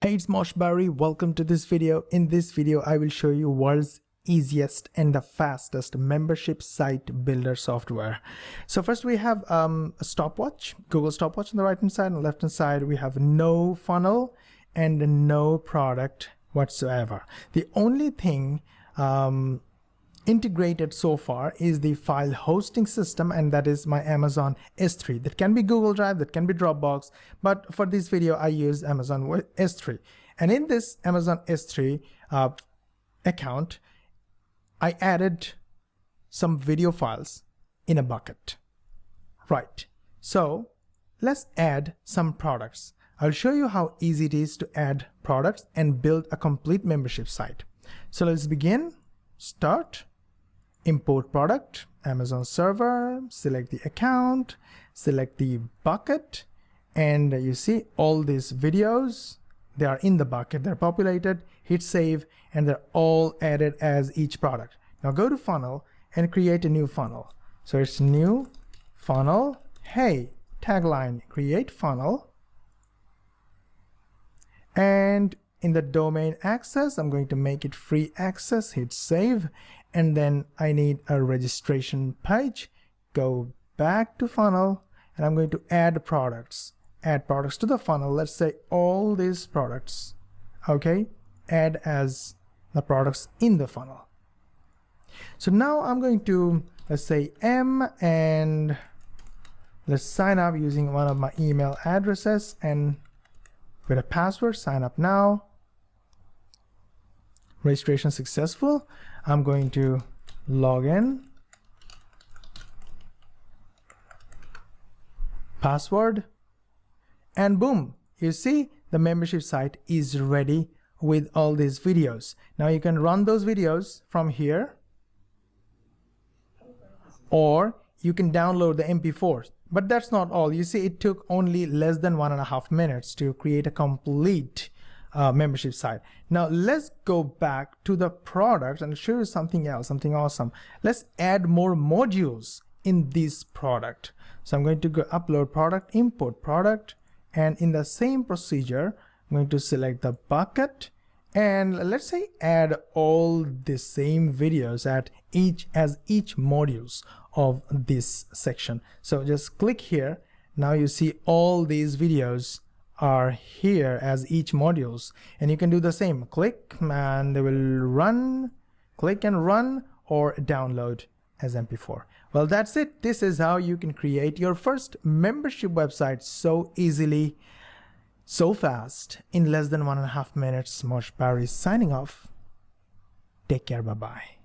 Hey, it's Moshbari. Welcome to this video. In this video, I will show you world's easiest and the fastest membership site builder software. So first we have a stopwatch, Google stopwatch on the right hand side. On the left hand side, we have no funnel and no product whatsoever. The only thing integrated so far is the file hosting system, and that is my Amazon S3. That can be Google Drive, that can be Dropbox, but for this video I use Amazon S3. And in this Amazon S3 account, I added some video files in a bucket. Right, so let's add some products. I'll show you how easy it is to add products and build a complete membership site. So let's begin. Start, import product, Amazon server, select the account, select the bucket, and you see all these videos, they are in the bucket, they're populated, hit save, and they're all added as each product. Now go to funnel and create a new funnel. So it's new funnel. Hey, tagline, create funnel. And in the domain access, I'm going to make it free access, hit save, and then I need a registration page. Go back to funnel, and I'm going to add products. Add products to the funnel. Let's say all these products, okay? Add as the products in the funnel. So now I'm going to, let's say M, and let's sign up using one of my email addresses and with a password. Sign up now. Registration successful. I'm going to log in, password, and boom, you see the membership site is ready with all these videos. Now you can run those videos from here, or you can download the MP4s. But that's not all. You see, it took only less than 1.5 minutes to create a complete membership site. Now let's go back to the product and show you something else, something awesome. Let's add more modules in this product. So I'm going to go upload product, import product, and in the same procedure, I'm going to select the bucket, and let's say add all the same videos at each modules of this section. So just click here. Now you see all these videos are here as each modules, and you can do the same. Click and they will run, click and run, or download as MP4. Well, that's it. This is how you can create your first membership website so easily, so fast, in less than 1.5 minutes. Moshbari signing off. Take care. Bye-bye.